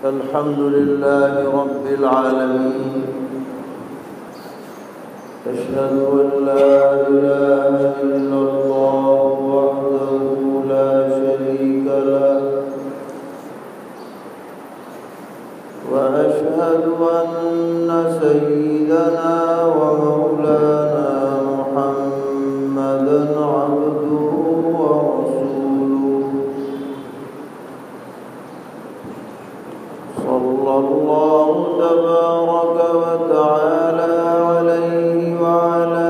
الحمد لله رب العالمين أشهد أن لا إله إلا الله وحده لا شريك له وأشهد أن سيدنا ومولانا محمدا عبده ورسوله صلى الله تبارك وتعالى عليه وعلى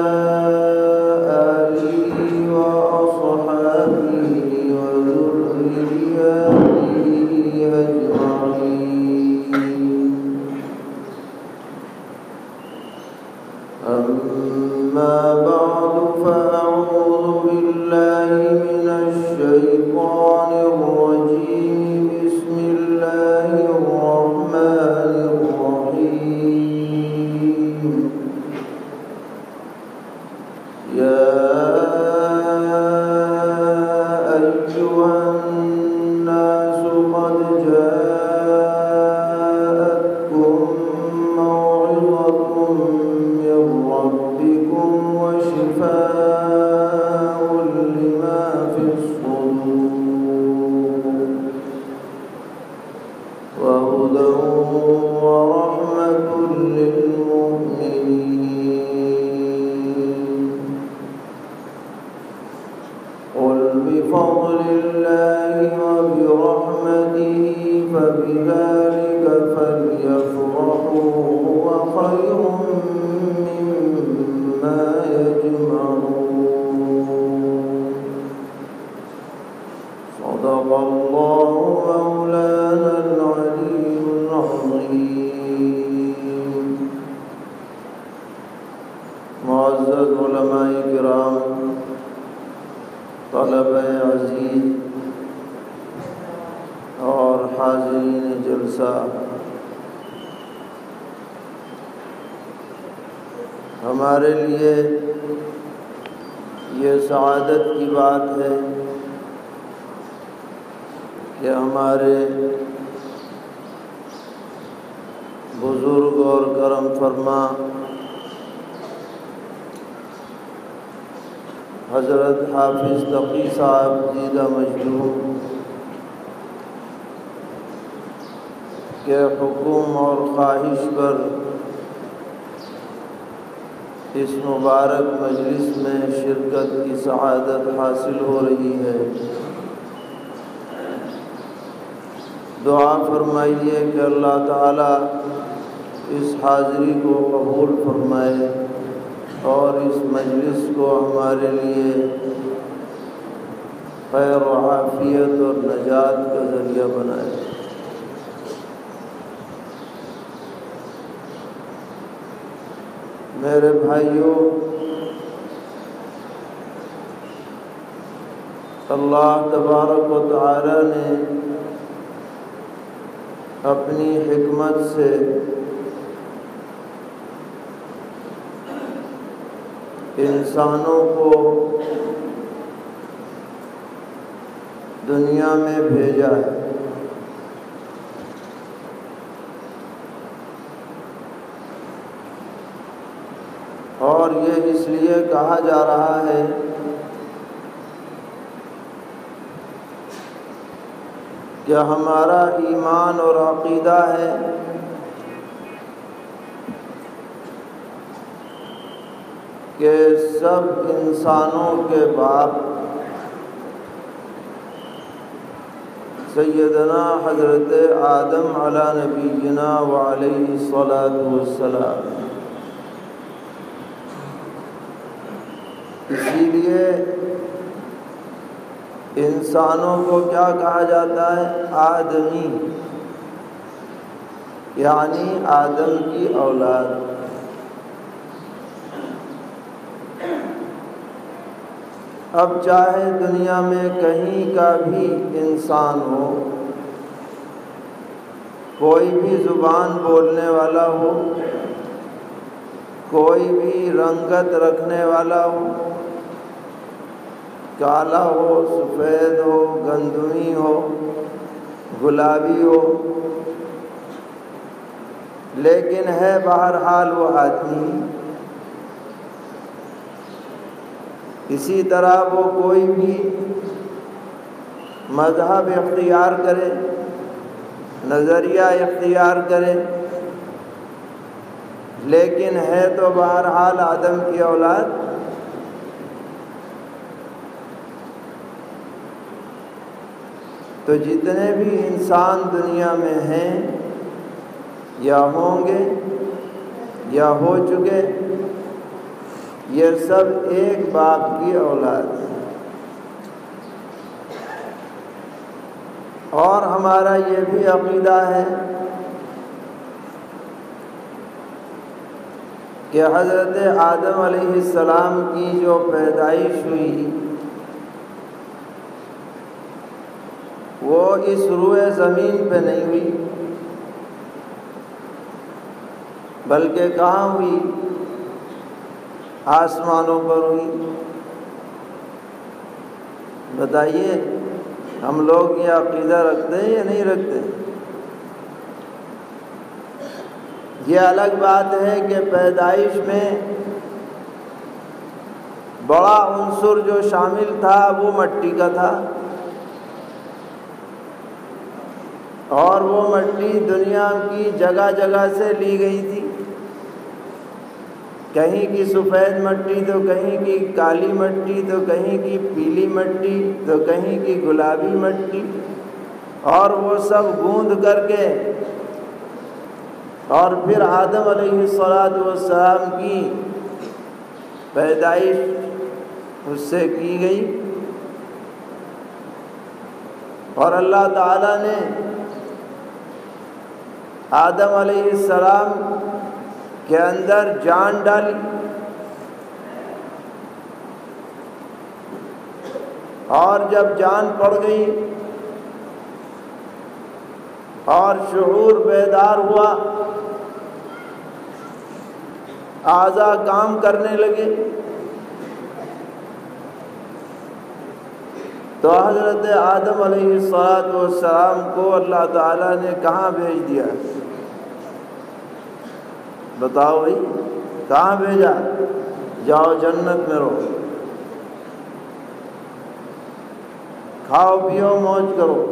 آله وأصحابه وذريته أجمعين أما بعد فأعوذ بالله من الشيطان الرجيم بسم الله الرحمن الرحيم يا أيها الناس قد جاءتكم موعظة من ربكم وشفاء لما في الصدور وهدى ورحمة للمؤمنين قل بفضل الله وبرحمته فبذلك فليفرحوا هو خير مما يجمعون صدق الله مولانا العلي العظيم معزز علماء کرام طلبہ عزیز اور حاضرین جلسہ، ہمارے لیے یہ سعادت کی بات ہے کہ ہمارے بزرگ اور کرم فرما حضرت حافظ تقی صاحب دیدہ مجدوب کے حکم اور خواہش پر اس مبارک مجلس میں شرکت کی سعادت حاصل ہو رہی ہے۔ دعا فرمائیے کہ اللہ تعالی اس حاضری کو قبول فرمائے اور اس مجلس کو ہمارے لیے خیر و عافیت اور نجات کا ذریعہ بنائے۔ میرے بھائیوں، اللہ تبارک و تعالی نے اپنی حکمت سے انسانوں کو دنیا میں بھیجا ہے۔ اور یہ اس لیے کہا جا رہا ہے کہ ہمارا ایمان اور عقیدہ ہے کہ سب انسانوں کے باپ سیدنا حضرت آدم علی نبینا وعلیہ الصلاۃ والسلام۔ اسی لیے انسانوں کو کیا کہا جاتا ہے؟ آدمی، یعنی آدم کی اولاد۔ اب چاہے دنیا میں کہیں کا بھی انسان ہو، کوئی بھی زبان بولنے والا ہو، کوئی بھی رنگت رکھنے والا ہو، کالا ہو، سفید ہو، گندمی ہو، گلابی ہو، لیکن ہے بہرحال وہ آدمی۔ اسی طرح وہ کوئی بھی مذہب اختیار کرے، نظریہ اختیار کرے، لیکن ہے تو بہرحال آدم کی اولاد۔ تو جتنے بھی انسان دنیا میں ہیں یا ہوں گے یا ہو چکے، یہ سب ایک باپ کی اولاد ہیں۔ اور ہمارا یہ بھی عقیدہ ہے کہ حضرت آدم علیہ السلام کی جو پیدائش ہوئی وہ اس روئے زمین پہ نہیں ہوئی، بلکہ کہاں ہوئی؟ آسمانوں پر ہوئی۔ بتائیے ہم لوگ یہ عقیدہ رکھتے ہیں یا نہیں رکھتے؟ یہ الگ بات ہے کہ پیدائش میں بڑا عنصر جو شامل تھا وہ مٹی کا تھا، اور وہ مٹی دنیا کی جگہ جگہ سے لی گئی تھی، کہیں کی سفید مٹی تو کہیں کی کالی مٹی تو کہیں کی پیلی مٹی تو کہیں کی گلابی مٹی، اور وہ سب گوندھ کر کے اور پھر آدم علیہ السلام کی پیدائش اس سے کی گئی۔ اور اللہ تعالیٰ نے آدم علیہ السلام کے اندر جان ڈالی، اور جب جان پڑ گئی اور شعور بیدار ہوا، اعضاء کام کرنے لگے، تو حضرت آدم علیہ السلام کو اللہ تعالیٰ نے کہاں بھیج دیا؟ بتاؤ بھائی، کہاں بھیجا؟ جاؤ جنت میں رہو، کھاؤ پیو موج کرو۔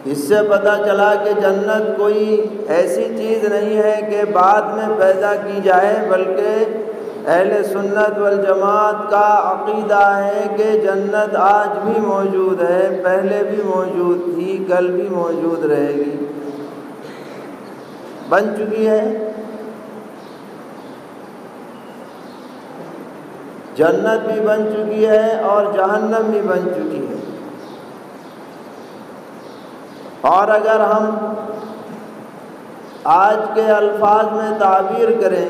اس سے پتہ چلا کہ جنت کوئی ایسی چیز نہیں ہے کہ بعد میں پیدا کی جائے، بلکہ اہل سنت والجماعت کا عقیدہ ہے کہ جنت آج بھی موجود ہے، پہلے بھی موجود تھی، کل بھی موجود رہے گی، بن چکی ہے۔ جنت بھی بن چکی ہے اور جہنم بھی بن چکی ہے۔ اور اگر ہم آج کے الفاظ میں تعبیر کریں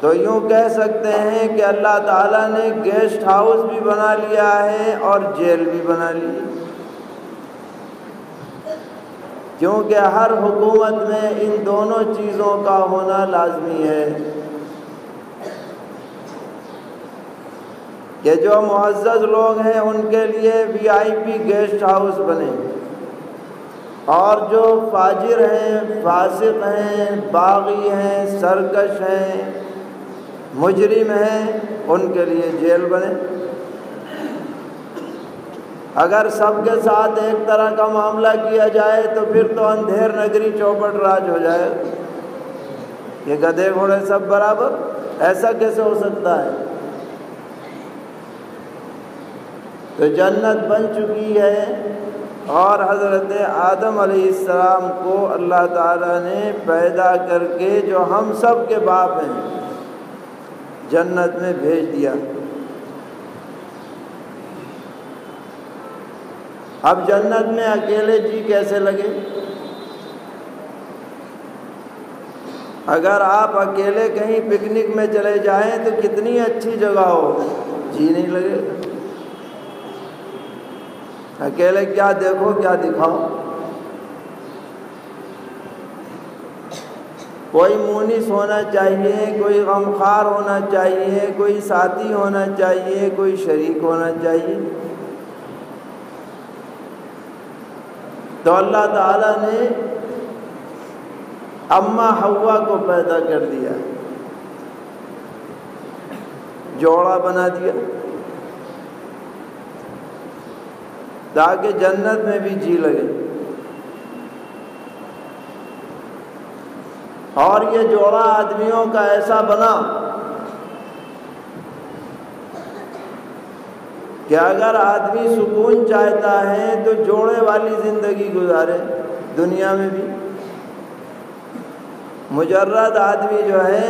تو یوں کہہ سکتے ہیں کہ اللہ تعالیٰ نے گیسٹ ہاؤس بھی بنا لیا ہے اور جیل بھی بنا لی، کیونکہ ہر حکومت میں ان دونوں چیزوں کا ہونا لازمی ہے کہ جو معزز لوگ ہیں ان کے لیے VIP گیسٹ ہاؤس بنے، اور جو فاجر ہیں، فاسق ہیں، باغی ہیں، سرکش ہیں، مجرم ہیں، ان کے لیے جیل بنے۔ اگر سب کے ساتھ ایک طرح کا معاملہ کیا جائے تو پھر تو اندھیر نگری چوپٹ راج ہو جائے، یہ گدھے گھوڑے سب برابر، ایسا کیسے ہو سکتا ہے؟ تو جنت بن چکی ہے، اور حضرت آدم علیہ السلام کو اللہ تعالیٰ نے پیدا کر کے جو ہم سب کے باپ ہیں جنت میں بھیج دیا۔ اب جنت میں اکیلے جی کیسے لگے؟ اگر آپ اکیلے کہیں پکنک میں چلے جائیں تو کتنی اچھی جگہ ہو، جی نہیں لگے گا۔ اکیلے کیا دیکھو کیا دکھاؤ، کوئی مونس ہونا چاہیے، کوئی غمخوار ہونا چاہیے، کوئی ساتھی ہونا چاہیے، کوئی شریک ہونا چاہیے۔ تو اللہ تعالیٰ نے اماں حوا کو پیدا کر دیا، جوڑا بنا دیا تاکہ جنت میں بھی جی لگے۔ اور یہ جوڑا آدمیوں کا ایسا بنا کہ اگر آدمی سکون چاہتا ہے تو جوڑے والی زندگی گزارے دنیا میں بھی۔ مجرد آدمی جو ہے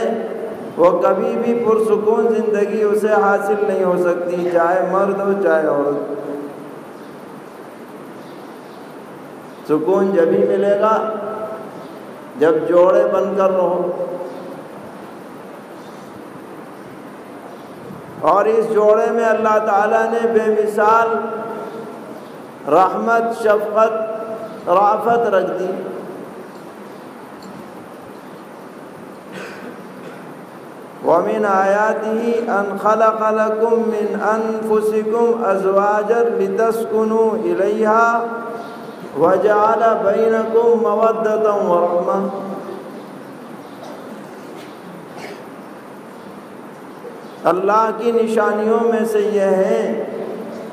وہ کبھی بھی پرسکون زندگی اسے حاصل نہیں ہو سکتی، چاہے مرد ہو چاہے عورت۔ سکون جبھی ملے گا جب جوڑے بن کر رہو، اور اس جوڑے میں اللہ تعالیٰ نے بے مثال رحمت، شفقت، رافت رکھ دی۔ وَمِنْ آيَاتِهِ أَنْ خَلَقَ لَكُم مِّنْ أَنفُسِكُمْ أَزْوَاجًا لِتَسْكُنُوا إِلَيْهَا وَجَعَلَ بَيْنَكُم مَّوَدَّةً وَرَحْمَةً۔ اللہ کی نشانیوں میں سے یہ ہے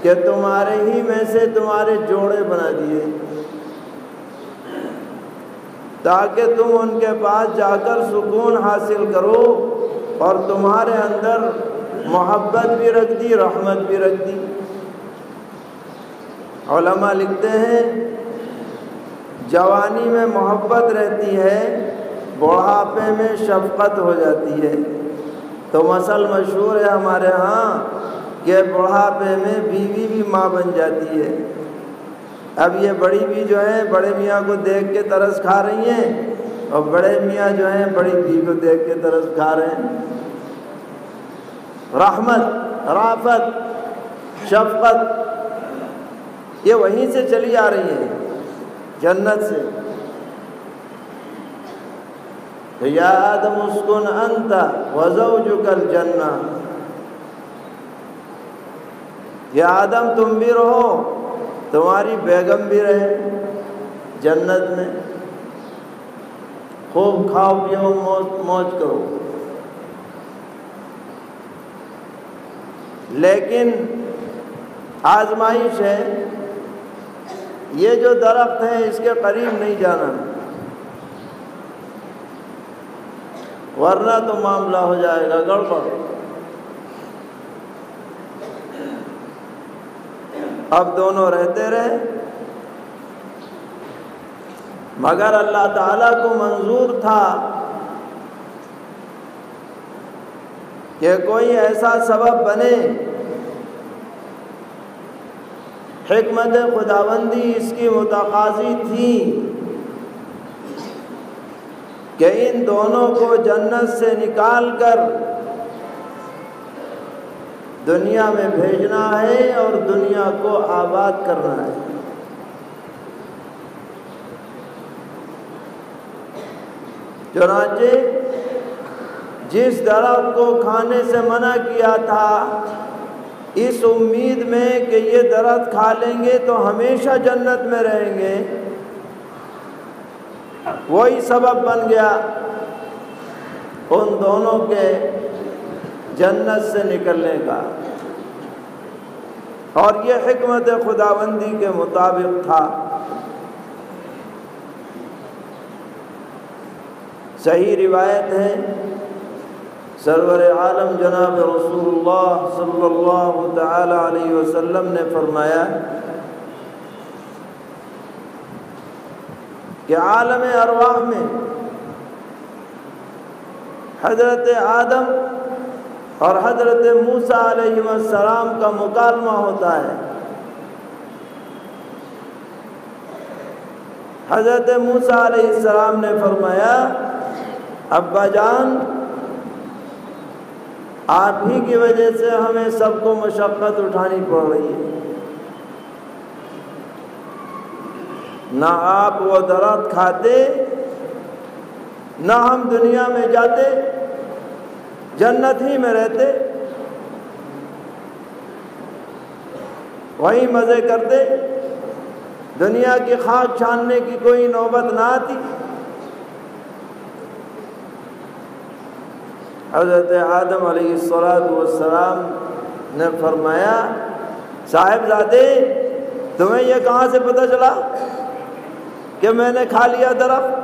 کہ تمہارے ہی میں سے تمہارے جوڑے بنا دیے تاکہ تم ان کے پاس جا کر سکون حاصل کرو، اور تمہارے اندر محبت بھی رکھ دی، رحمت بھی رکھ دی۔ علماء لکھتے ہیں جوانی میں محبت رہتی ہے، بڑھاپے میں شفقت ہو جاتی ہے۔ تو مثل مشہور ہے ہمارے ہاں کہ بڑھاپے میں بیوی بھی ماں بن جاتی ہے۔ اب یہ بڑی بھی جو ہے بڑے میاں کو دیکھ کے ترس کھا رہی ہیں، اور بڑے میاں جو ہیں بڑی بیوی کو دیکھ کے ترس کھا رہے ہیں۔ رحمت، رافت، شفقت یہ وہیں سے چلی آ رہی ہے، جنت سے۔ یا آدم اسکن انت وزوجک الجنہ، یا آدم تم بھی رہو، تمہاری بیگم بھی رہے جنت میں، خوب کھاؤ پیو موج کرو۔ لیکن آزمائش ہے، یہ جو درخت ہے اس کے قریب نہیں جانا، ورنہ تو معاملہ ہو جائے گا گڑبڑ۔ اب دونوں رہتے رہے، مگر اللہ تعالیٰ کو منظور تھا کہ کوئی ایسا سبب بنے، حکمت خداوندی اس کی متقاضی تھی کہ ان دونوں کو جنت سے نکال کر دنیا میں بھیجنا ہے اور دنیا کو آباد کرنا ہے۔ چنانچہ جس درخت کو کھانے سے منع کیا تھا اس امید میں کہ یہ درخت کھا لیں گے تو ہمیشہ جنت میں رہیں گے، وہی سبب بن گیا ان دونوں کے جنت سے نکلنے کا، اور یہ حکمت خداوندی کے مطابق تھا۔ صحیح روایت ہے، سرور عالم جناب رسول اللہ صلی اللہ تعالی علیہ وسلم نے فرمایا کہ عالم ارواح میں حضرت آدم اور حضرت موسیٰ علیہ السلام کا مکالمہ ہوتا ہے۔ حضرت موسیٰ علیہ السلام نے فرمایا، ابا جان آپ ہی کی وجہ سے ہمیں سب کو مشقت اٹھانی پڑ رہی ہے، نہ آپ وہ درخت کھاتے نہ ہم دنیا میں جاتے، جنت ہی میں رہتے، وہیں مزے کرتے، دنیا کی خاک چھاننے کی کوئی نوبت نہ آتی۔ حضرت آدم علیہ السلام نے فرمایا، صاحبزادے تمہیں یہ کہاں سے پتہ چلا کہ میں نے کھا لیا درخت؟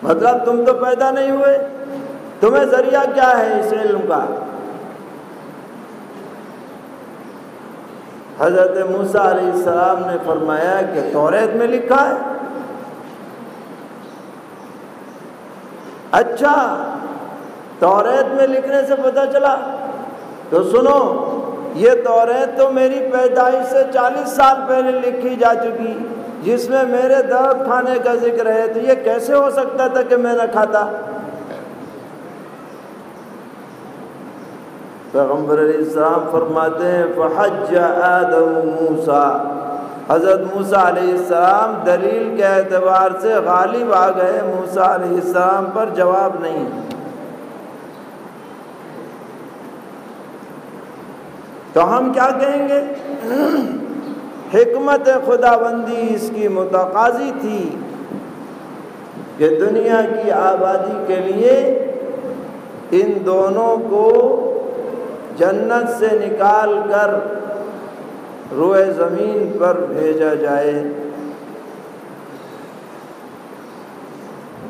مطلب تم تو پیدا نہیں ہوئے، تمہیں ذریعہ کیا ہے اس علم کا؟ حضرت موسیٰ علیہ السلام نے فرمایا کہ توریت میں لکھا ہے۔ اچھا، توریت میں لکھنے سے پتہ چلا، تو سنو، یہ توریت تو میری پیدائش سے 40 سال پہلے لکھی جا چکی، جس میں میرے درخت کھانے کا ذکر ہے، تو یہ کیسے ہو سکتا تھا کہ میں نہ کھاتا؟ پیغمبر علیہ السلام فرماتے ہیں فحج آدم موسیٰ، حضرت موسیٰ علیہ السلام دلیل کے اعتبار سے غالب آ گئے، موسیٰ علیہ السلام پر جواب نہیں۔ تو ہم کیا کہیں گے؟ حکمت خداوندی اس کی متقاضی تھی کہ دنیا کی آبادی کے لیے ان دونوں کو جنت سے نکال کر روئے زمین پر بھیجا جائے۔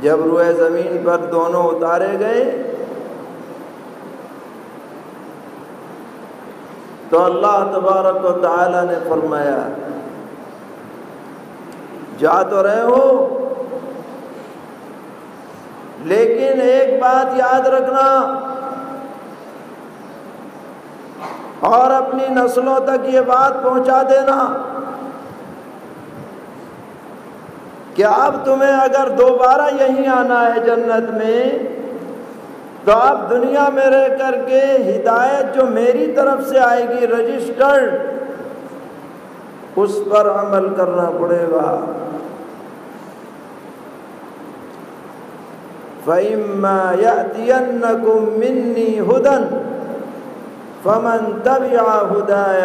جب روئے زمین پر دونوں اتارے گئے تو اللہ تبارک و تعالی نے فرمایا، جا تو رہے ہو لیکن ایک بات یاد رکھنا اور اپنی نسلوں تک یہ بات پہنچا دینا کہ اب تمہیں اگر دوبارہ یہیں آنا ہے جنت میں، تو اب دنیا میں رہ کر کے ہدایت جو میری طرف سے آئے گی رجسٹرڈ، اس پر عمل کرنا پڑے گا۔ فَإِمَّا يَأْتِيَنَّكُم مِّنِّي هُدًى فَمَن تَبِعَ هُدَايَ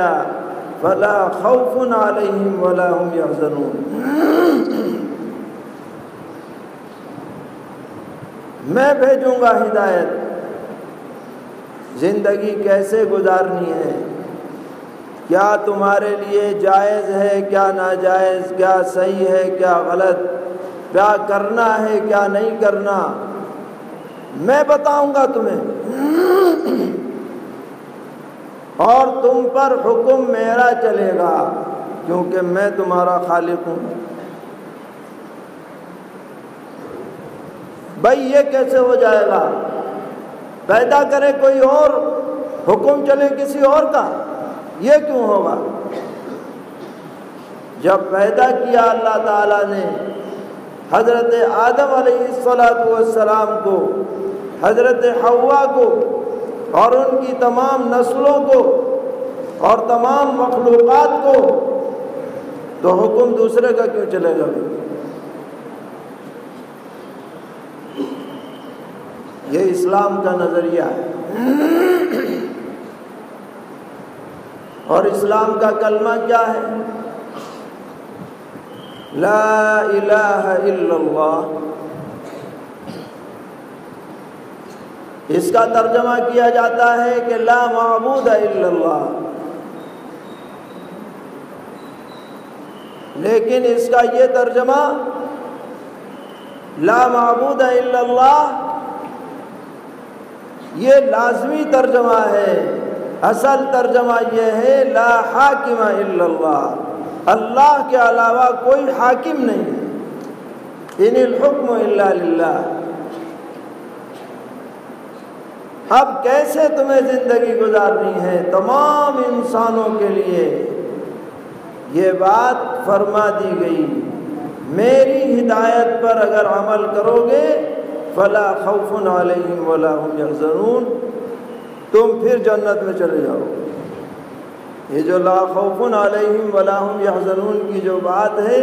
فَلَا خَوْفٌ عَلَيْهِمْ وَلَا هُمْ يَحْزَنُونَ۔ میں بھیجوں گا ہدایت، زندگی کیسے گزارنی ہے، کیا تمہارے لیے جائز ہے، کیا ناجائز، کیا صحیح ہے، کیا غلط، کیا کرنا ہے، کیا نہیں کرنا، میں بتاؤں گا تمہیں، اور تم پر حکم میرا چلے گا، کیونکہ میں تمہارا خالق ہوں۔ بھائی یہ کیسے ہو جائے گا؟ پیدا کرے کوئی اور، حکم چلے کسی اور کا، یہ کیوں ہوگا؟ جب پیدا کیا اللہ تعالیٰ نے حضرت آدم علیہ السلام کو، حضرت حوا کو اور ان کی تمام نسلوں کو اور تمام مخلوقات کو، تو حکم دوسرے کا کیوں چلے گا؟ یہ اسلام کا نظریہ ہے۔ اور اسلام کا کلمہ کیا ہے؟ لا الہ الا اللہ۔ اس کا ترجمہ کیا جاتا ہے کہ لا معبود الا اللہ، لیکن اس کا یہ ترجمہ لا معبود الا اللہ یہ لازمی ترجمہ ہے، اصل ترجمہ یہ ہے لا حاکم الا اللہ، اللہ کے علاوہ کوئی حاکم نہیں ہے، ان الحکم الا للہ۔ اب کیسے تمہیں زندگی گزارنی ہے تمام انسانوں کے لیے یہ بات فرما دی گئی، میری ہدایت پر اگر عمل کرو گے فلا خوف علیہم ولا هم یحزنون، تم پھر جنت میں چلے جاؤ۔ یہ جو لا خوف علیہم ولا هم یحزنون کی جو بات ہے،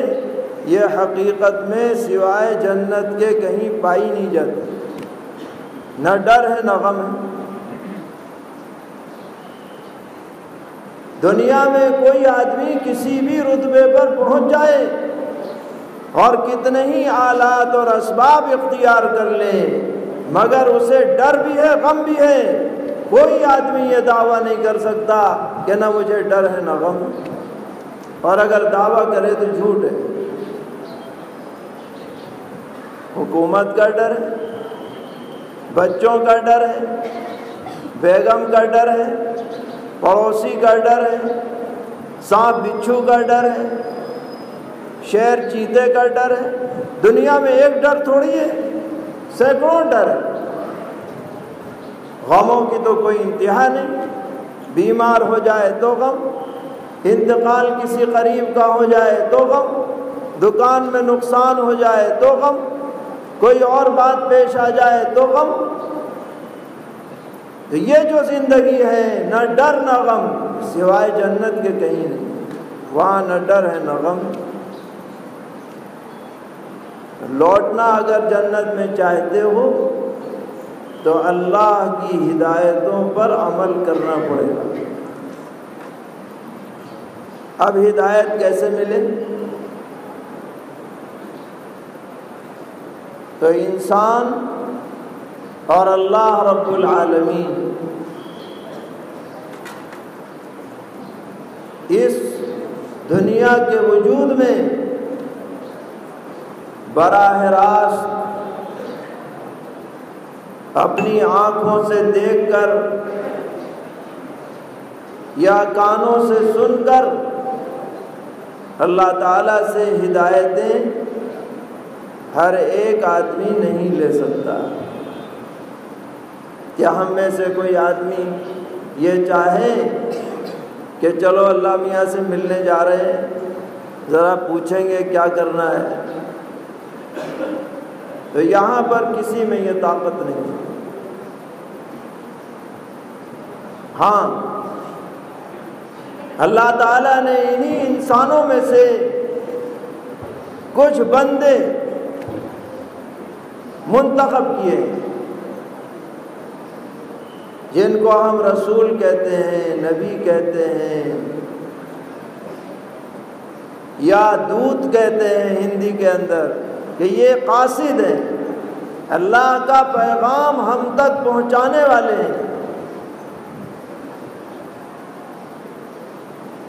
یہ حقیقت میں سوائے جنت کے کہیں پائی نہیں جاتی۔ نہ ڈر ہے نہ غم ہے۔ دنیا میں کوئی آدمی کسی بھی رتبے پر پہنچ جائے اور کتنے ہی آلات اور اسباب اختیار کر لے، مگر اسے ڈر بھی ہے غم بھی ہے۔ کوئی آدمی یہ دعویٰ نہیں کر سکتا کہ نہ مجھے ڈر ہے نہ غم، اور اگر دعویٰ کرے تو جھوٹ ہے۔ حکومت کا ڈر ہے، بچوں کا ڈر ہے، بیگم کا ڈر ہے، پڑوسی کا ڈر ہے، سانپ بچھو کا ڈر ہے، شیر چیتے کا ڈر ہے۔ دنیا میں ایک ڈر تھوڑی ہے، سینکڑوں ڈر ہے۔ غموں کی تو کوئی انتہا نہیں۔ بیمار ہو جائے تو غم، انتقال کسی قریب کا ہو جائے تو غم، دکان میں نقصان ہو جائے تو غم، کوئی اور بات پیش آ جائے تو غم۔ تو یہ جو زندگی ہے، نہ ڈر نہ غم، سوائے جنت کے کہیں نہیں۔ وہاں نہ ڈر ہے نہ غم۔ لوٹنا اگر جنت میں چاہتے ہو تو اللہ کی ہدایتوں پر عمل کرنا پڑے گا۔ اب ہدایت کیسے ملے؟ تو انسان اور اللہ رب العالمین اس دنیا کے وجود میں براہ راست اپنی آنکھوں سے دیکھ کر یا کانوں سے سن کر اللہ تعالیٰ سے ہدایتیں ہر ایک آدمی نہیں لے سکتا۔ کیا ہم میں سے کوئی آدمی یہ چاہے کہ چلو اللہ میاں سے ملنے جا رہے ہیں، ذرا پوچھیں گے کیا کرنا ہے؟ تو یہاں پر کسی میں یہ طاقت نہیں۔ ہاں، اللہ تعالیٰ نے انہی انسانوں میں سے کچھ بندے منتخب کیے جن کو ہم رسول کہتے ہیں، نبی کہتے ہیں، یا دودت کہتے ہیں ہندی کے اندر، کہ یہ قاصد ہیں، اللہ کا پیغام ہم تک پہنچانے والے ہیں۔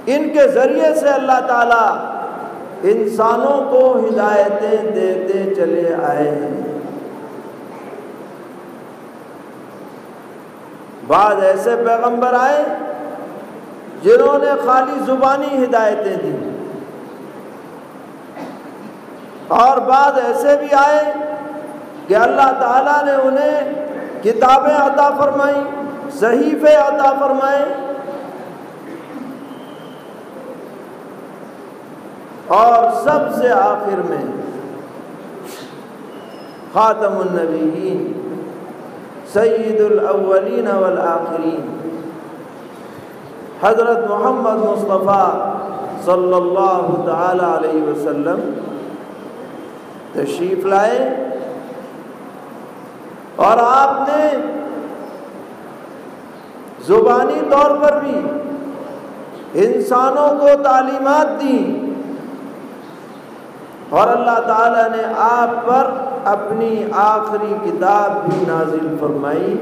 ان کے ذریعے سے اللہ تعالیٰ انسانوں کو ہدایتیں دیتے چلے آئے ہیں۔ بعض ایسے پیغمبر آئے جنہوں نے خالی زبانی ہدایتیں دی، اور بعض ایسے بھی آئے کہ اللہ تعالیٰ نے انہیں کتابیں عطا فرمائیں، صحیفے عطا فرمائے، اور سب سے آخر میں خاتم النبیین، سید الاولین والآخرین، حضرت محمد مصطفیٰ صلی اللہ تعالی علیہ وسلم تشریف لائے، اور آپ نے زبانی طور پر بھی انسانوں کو تعلیمات دی، اور اللہ تعالیٰ نے آپ پر اپنی آخری کتاب بھی نازل فرمائی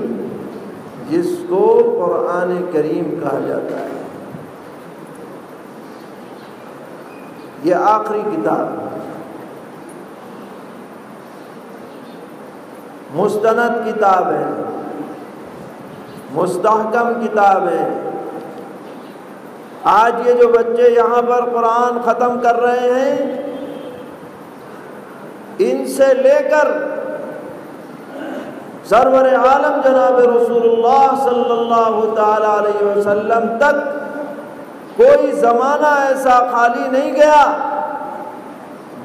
جس کو قرآن کریم کہا جاتا ہے۔ یہ آخری کتاب مستند کتاب ہے، مستحکم کتاب ہے۔ آج یہ جو بچے یہاں پر قرآن ختم کر رہے ہیں، ان سے لے کر سرور عالم جناب رسول اللہ صلی اللہ تعالی علیہ وسلم تک کوئی زمانہ ایسا خالی نہیں گیا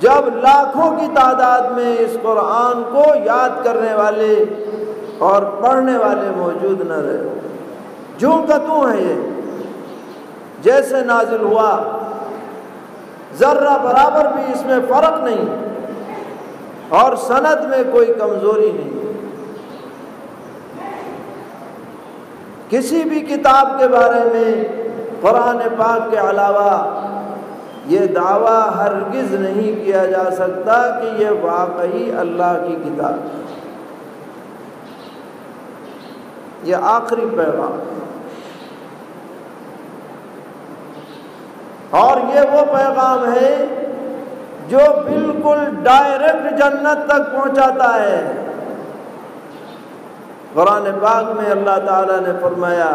جب لاکھوں کی تعداد میں اس قرآن کو یاد کرنے والے اور پڑھنے والے موجود نہ رہے۔ جوں کا توں ہے، یہ جیسے نازل ہوا ذرہ برابر بھی اس میں فرق نہیں، اور سند میں کوئی کمزوری نہیں۔ کسی بھی کتاب کے بارے میں قرآن پاک کے علاوہ یہ دعویٰ ہرگز نہیں کیا جا سکتا کہ یہ واقعی اللہ کی کتاب ہے۔ یہ آخری پیغام، اور یہ وہ پیغام ہے جو بالکل ڈائریکٹ جنت تک پہنچاتا ہے۔ قرآن پاک میں اللہ تعالیٰ نے فرمایا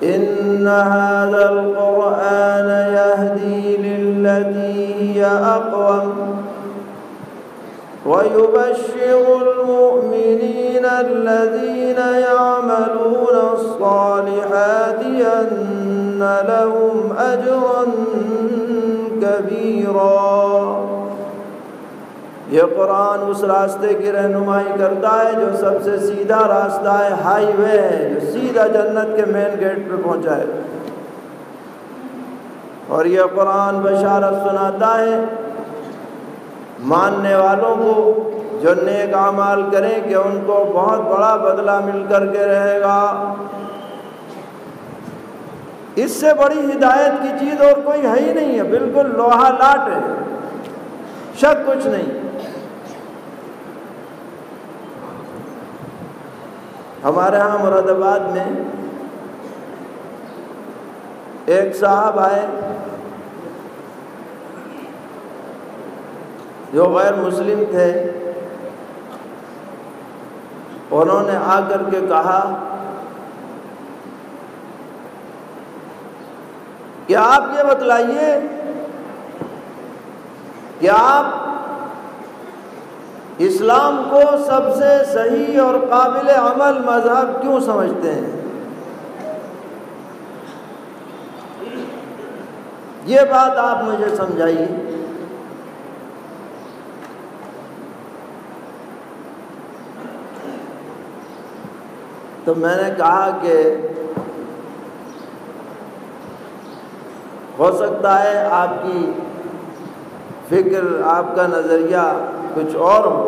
ان هذا القرآن يهدي للتي هي اقوم ويبشر المؤمنين الذين يعملون الصالحات ان لهم اجرا كبيرا۔ یہ قرآن اس راستے کی رہنمائی کرتا ہے جو سب سے سیدھا راستہ ہے، ہائی وے ہے، جو سیدھا جنت کے مین گیٹ پہ پہنچائے، اور یہ قرآن بشارت سناتا ہے ماننے والوں کو جو نیک اعمال کریں کہ ان کو بہت بڑا بدلہ مل کر کے رہے گا۔ اس سے بڑی ہدایت کی چیز اور کوئی ہے ہی نہیں ہے، بالکل لوہا لاٹ ہے، شک کچھ نہیں۔ ہمارے ہاں مراد آباد میں ایک صاحب آئے جو غیر مسلم تھے، انہوں نے آ کر کے کہا کہ آپ یہ بتلائیے کہ آپ اسلام کو سب سے صحیح اور قابل عمل مذہب کیوں سمجھتے ہیں؟ یہ بات آپ مجھے سمجھائیے۔ تو میں نے کہا کہ ہو سکتا ہے آپ کی فکر، آپ کا نظریہ کچھ اور ہو،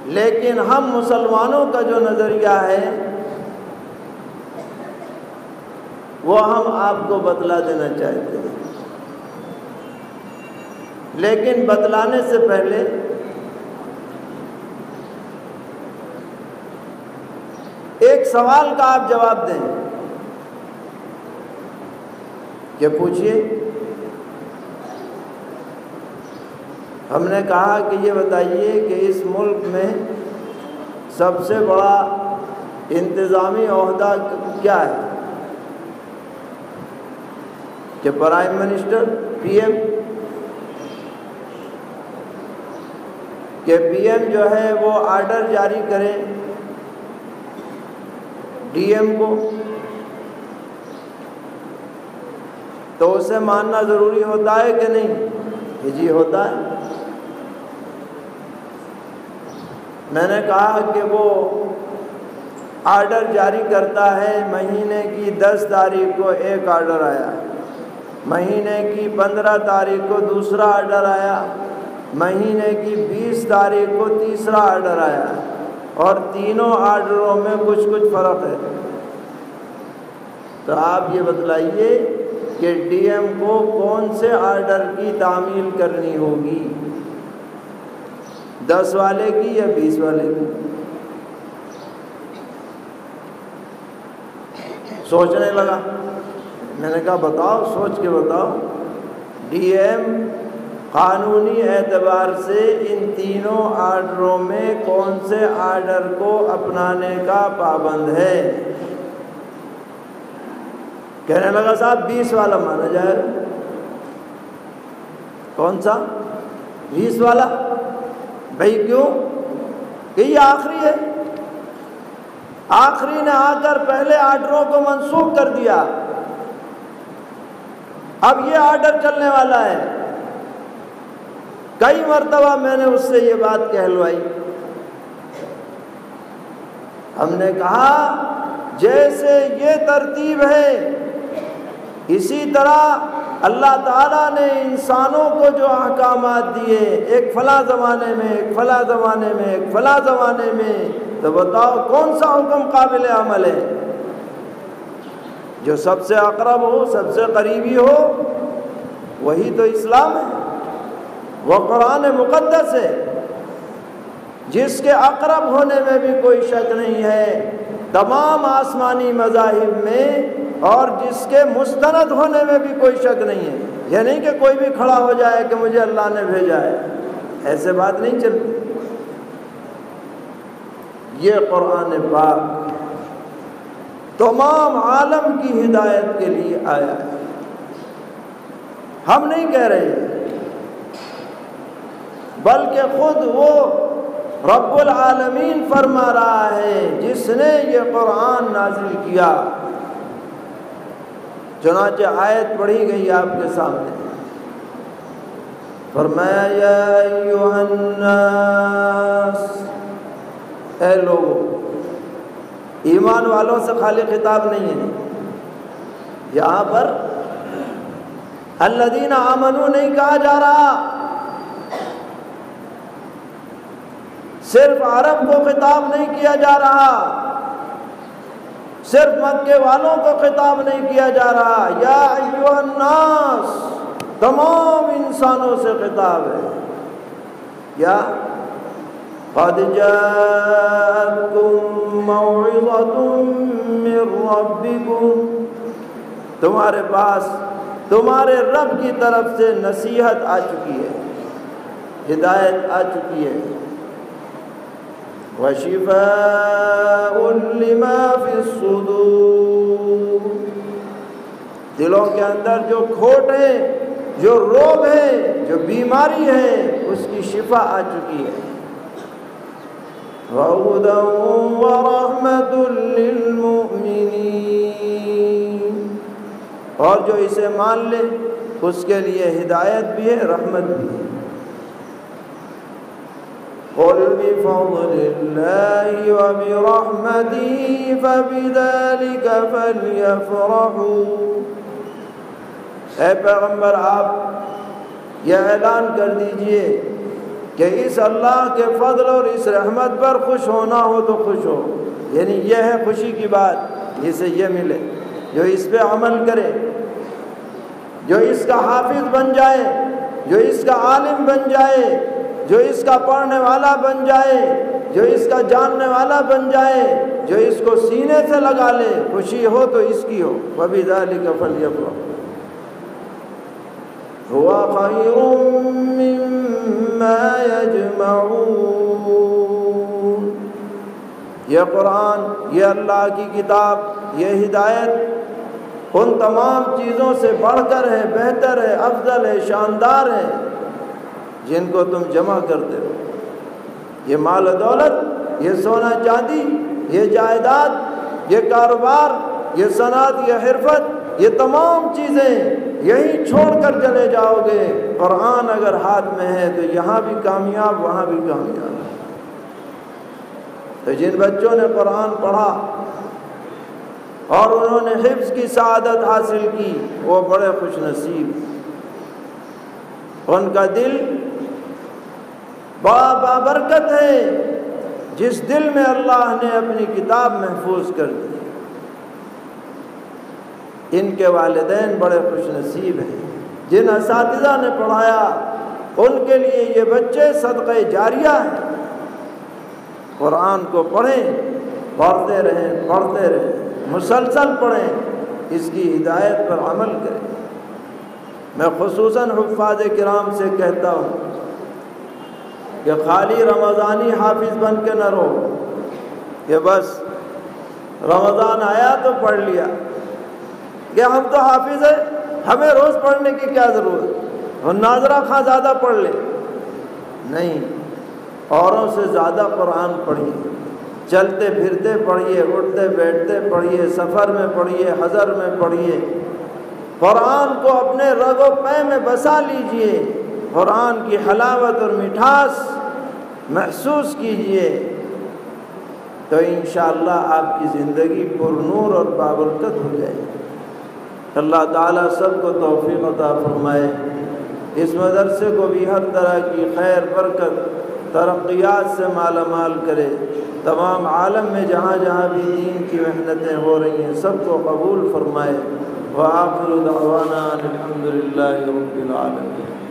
لیکن ہم مسلمانوں کا جو نظریہ ہے وہ ہم آپ کو بتلا دینا چاہتے ہیں، لیکن بتلانے سے پہلے ایک سوال کا آپ جواب دیں کہ پوچھیے۔ ہم نے کہا کہ یہ بتائیے کہ اس ملک میں سب سے بڑا انتظامی عہدہ کیا ہے؟ کہ پرائم منسٹر، پی ایم، کہ پی ایم جو ہے وہ آرڈر جاری کرے ڈی ایم کو، تو اسے ماننا ضروری ہوتا ہے کہ نہیں؟ کہ جی ہوتا ہے۔ میں نے کہا کہ وہ آرڈر جاری کرتا ہے، مہینے کی 10 تاریخ کو ایک آرڈر آیا، مہینے کی 15 تاریخ کو دوسرا آرڈر آیا، مہینے کی 20 تاریخ کو تیسرا آرڈر آیا، اور تینوں آرڈروں میں کچھ فرق ہے۔ تو آپ یہ بتلائیے کہ ڈی ایم کو کون سے آرڈر کی تعمیل کرنی ہوگی، 10 والے کی یا 20 والے کی؟ سوچنے لگا، میں نے کہا بتاؤ، سوچ کے بتاؤ، ڈی ایم قانونی اعتبار سے ان تینوں آرڈروں میں کون سے آرڈر کو اپنانے کا پابند ہے؟ کہنے لگا صاحب 20 والا مانا جائے گا۔ کون سا؟ 20 والا۔ بھائی کیوں؟ کہ یہ آخری ہے، آخری نے آ کر پہلے آرڈروں کو منسوخ کر دیا، اب یہ آرڈر چلنے والا ہے۔ کئی مرتبہ میں نے اس سے یہ بات کہلوائی۔ ہم نے کہا جیسے یہ ترتیب ہے اسی طرح اللہ تعالیٰ نے انسانوں کو جو احکامات دیے، ایک فلاں زمانے میں، ایک فلاں زمانے میں، ایک فلاں زمانے میں، تو بتاؤ کون سا حکم قابل عمل ہے؟ جو سب سے اقرب ہو، سب سے قریبی ہو، وہی تو اسلام ہے، وہ قرآن مقدس ہے، جس کے اقرب ہونے میں بھی کوئی شک نہیں ہے تمام آسمانی مذاہب میں، اور جس کے مستند ہونے میں بھی کوئی شک نہیں ہے۔ یہ نہیں کہ کوئی بھی کھڑا ہو جائے کہ مجھے اللہ نے بھیجا ہے، ایسے بات نہیں چلتی۔ یہ قرآن پاک تمام عالم کی ہدایت کے لیے آیا ہے۔ ہم نہیں کہہ رہے ہیں، بلکہ خود وہ رب العالمین فرما رہا ہے جس نے یہ قرآن نازل کیا۔ چنانچہ آیت پڑھی گئی آپ کے سامنے، فرمایا یا ایھا الناس، اے لوگو۔ ایمان والوں سے خالی خطاب نہیں ہے، یہاں پر الذین آمنوا نہیں کہا جا رہا، صرف عرب کو خطاب نہیں کیا جا رہا، صرف مکے والوں کو خطاب نہیں کیا جا رہا، یا ایھا الناس، تمام انسانوں سے خطاب ہے۔ یا قد جاءتکم موعظۃ من ربکم، تمہارے پاس تمہارے رب کی طرف سے نصیحت آ چکی ہے، ہدایت آ چکی ہے۔ وَشِفَاءٌ لِمَا فِي الصُّدُورِ، دلوں کے اندر جو کھوٹ ہے، جو روگ ہے، جو بیماری ہے، اس کی شفا آ چکی ہے۔ وَهُدًى وَرَحْمَةٌ لِّلْمُؤْمِنِينَ، اور جو اسے مان لے اس کے لیے ہدایت بھی ہے، رحمت بھی ہے۔ قُلْ بِفَضْلِ اللَّهِ وَبِرَحْمَتِهِ فَبِذَلِكَ فَلْيَفْرَحُوا، اے پیغمبر آپ یہ اعلان کر دیجئے کہ اس اللہ کے فضل اور اس رحمت پر خوش ہونا ہو تو خوش ہو، یعنی یہ ہے خوشی کی بات، جسے یہ ملے، جو اس پہ عمل کرے، جو اس کا حافظ بن جائے، جو اس کا عالم بن جائے، جو اس کا پڑھنے والا بن جائے، جو اس کا جاننے والا بن جائے، جو اس کو سینے سے لگا لے، خوشی ہو تو اس کی ہو۔ وَبِذَلِكَ فَلْيَفْرَحُوا هُوَ خَيْرٌ مِّمَّا يَجْمَعُونَ، یہ قرآن، یہ اللہ کی کتاب، یہ ہدایت ان تمام چیزوں سے بڑھ کر ہے، بہتر ہے، افضل ہے، شاندار ہے، جن کو تم جمع کرتے ہو۔ یہ مال و دولت، یہ سونا چاندی، یہ جائیداد، یہ کاروبار، یہ صنعت، یہ حرفت، یہ تمام چیزیں یہی چھوڑ کر چلے جاؤ گے، قرآن اگر ہاتھ میں ہے تو یہاں بھی کامیاب، وہاں بھی کامیاب۔ تو جن بچوں نے قرآن پڑھا اور انہوں نے حفظ کی سعادت حاصل کی، وہ بڑے خوش نصیب، ان کا دل بڑا بابرکت ہے، جس دل میں اللہ نے اپنی کتاب محفوظ کر دی۔ ان کے والدین بڑے خوش نصیب ہیں، جن اساتذہ نے پڑھایا ان کے لیے یہ بچے صدقہ جاریہ ہیں۔ قرآن کو پڑھیں، پڑھتے رہیں، پڑھتے رہیں، مسلسل پڑھیں، اس کی ہدایت پر عمل کریں۔ میں خصوصاً حفاظ کرام سے کہتا ہوں کہ خالی رمضانی حافظ بن کے نہ رہو کہ بس رمضان آیا تو پڑھ لیا، کہ ہم تو حافظ ہیں، ہمیں روز پڑھنے کی کیا ضرورت، اور ناظرہ خواہ زیادہ پڑھ لے۔ نہیں، اوروں سے زیادہ قرآن پڑھیے، چلتے پھرتے پڑھیے، اٹھتے بیٹھتے پڑھیے، سفر میں پڑھیے، حضر میں پڑھیے، قرآن کو اپنے رگ و پے میں بسا لیجئے، قرآن کی حلاوت اور مٹھاس محسوس کیجئے، تو انشاءاللہ آپ کی زندگی پر نور اور بابرکت ہو جائے گی۔ اللہ تعالیٰ سب کو توفیق عطا فرمائے، اس مدرسے کو بھی ہر طرح کی خیر برکت ترقیات سے مالا مال کرے، تمام عالم میں جہاں جہاں بھی دین کی محنتیں ہو رہی ہیں سب کو قبول فرمائے۔ وآخر دعوانا الحمد للہ رب العالمین۔